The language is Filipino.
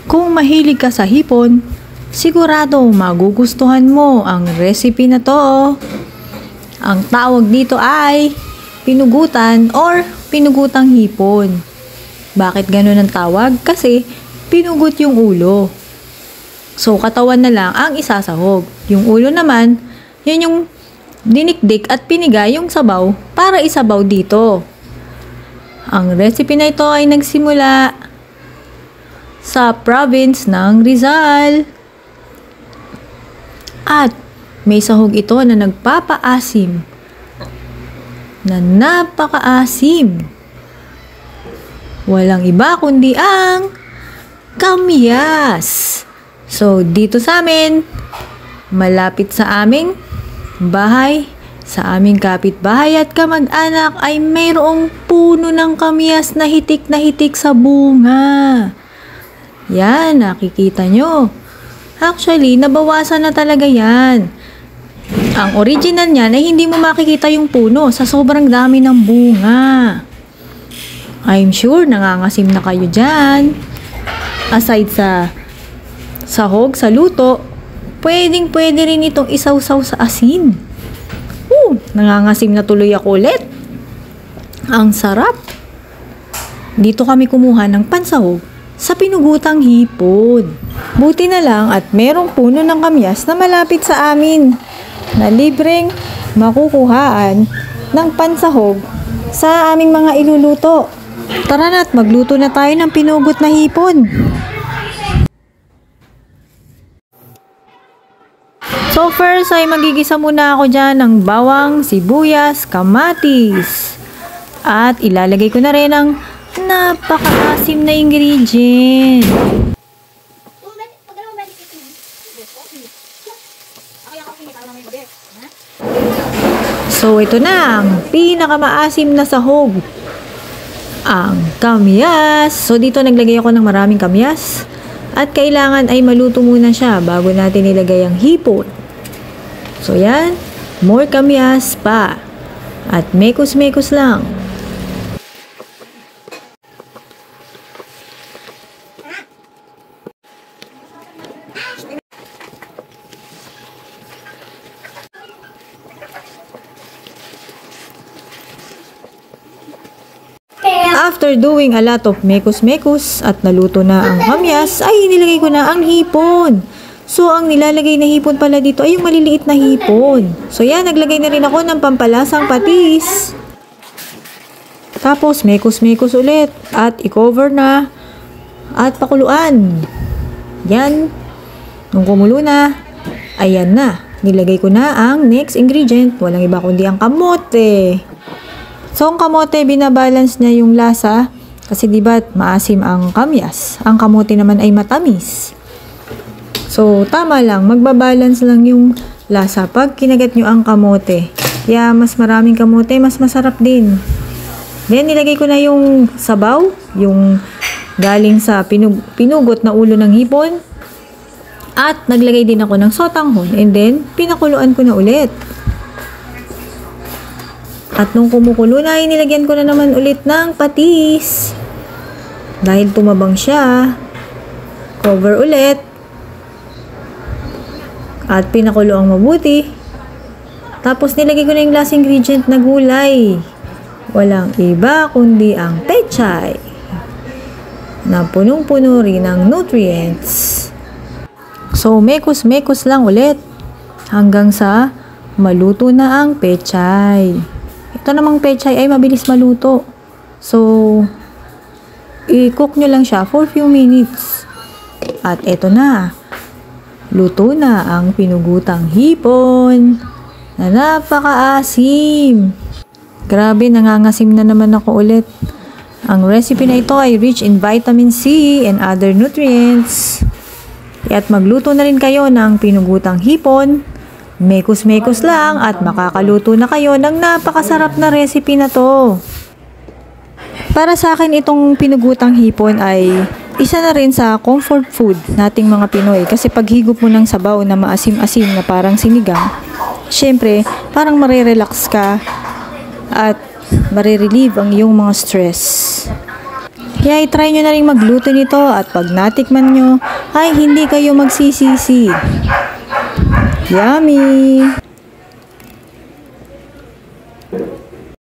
Kung mahilig ka sa hipon, sigurado magugustuhan mo ang recipe na to. Ang tawag dito ay pinugutan or pinugutang hipon. Bakit ganun ang tawag? Kasi pinugot yung ulo. So, katawan na lang ang isasahog. Yung ulo naman, yun yung dinikdik at pinigay yung sabaw para isabaw dito. Ang recipe na ito ay nagsimula sa province ng Rizal. At may sahog ito na nagpapaasim. Na napakaasim. Walang iba kundi ang kamyas. So, dito sa amin, malapit sa aming bahay, sa aming kapitbahay at kamag-anak ay mayroong puno ng kamyas na hitik sa bunga. Yan, nakikita nyo. Actually, nabawasan na talaga yan. Ang original niyan ay hindi mo makikita yung puno sa sobrang dami ng bunga. I'm sure nangangasim na kayo dyan. Aside sa sahog, sa luto, pwede rin itong isawsaw sa asin. Nangangasim na tuloy ako ulit. Ang sarap. Dito kami kumuha ng pansahog sa pinugutang hipon. Buti na lang at merong puno ng kamyas na malapit sa amin na libreng makukuhaan ng pansahog sa aming mga iluluto. Tara na't magluto na tayo ng pinugot na hipon. So first ay magigisa muna ako dyan ng bawang, sibuyas, kamatis. At ilalagay ko na rin ang napakaasim na ingredient. So ito na ang pinakamaasim na sahog. Ang kamyas. So dito naglagay ako ng maraming kamyas. At kailangan ay maluto muna siya bago natin ilagay ang hipon. So yan, more kamyas pa. At mekos-mekos lang. After doing a lot of mekos-mekos at naluto na ang kamyas, ay nilagay ko na ang hipon. So, ang nilalagay na hipon pala dito ay yung maliliit na hipon. So, yan, naglagay na rin ako ng pampalasang patis. Tapos, mekos-mekos ulit. At i-cover na. At pakuluan. Yan. Nung kumulo na, ayan na. Nilagay ko na ang next ingredient. Walang iba kundi ang kamote. So, ang kamote, binabalance niya yung lasa. Kasi diba, maasim ang kamyas. Ang kamote naman ay matamis. So, tama lang. Magbabalance lang yung lasa pag kinagat nyo ang kamote. Kaya, mas maraming kamote, mas masarap din. Then, nilagay ko na yung sabaw. Yung galing sa pinugot na ulo ng hipon. At, naglagay din ako ng sotanghon. And then, pinakuluan ko na ulit. At nung kumukulo na, nilagyan ko na naman ulit ng patis. Dahil tumabang siya. Cover ulit. At pinakulo ang mabuti. Tapos nilagay ko na yung last ingredient na gulay. Walang iba kundi ang pechay. Na punong-puno rin ng nutrients. So, mekos-mekos lang ulit. Hanggang sa maluto na ang pechay. Ito namang pechay ay mabilis maluto. So, i-cook nyo lang siya for few minutes. At eto na. Luto na ang pinugutang hipon na napakaasim. Grabe, nangangasim na naman ako ulit. Ang recipe na ito ay rich in vitamin C and other nutrients. At magluto na rin kayo ng pinugutang hipon. Mekos-mekos lang at makakaluto na kayo ng napakasarap na recipe na to. Para sa akin, itong pinugutang hipon ay isa na rin sa comfort food nating mga Pinoy. Kasi pag higop mo ng sabaw na maasim-asim na parang sinigang, syempre, parang marirelax ka at marirelieve ang iyong mga stress. Kaya i-try nyo na rin magluto nito at pag natikman nyo, ay hindi kayo magsisisi. Yummy!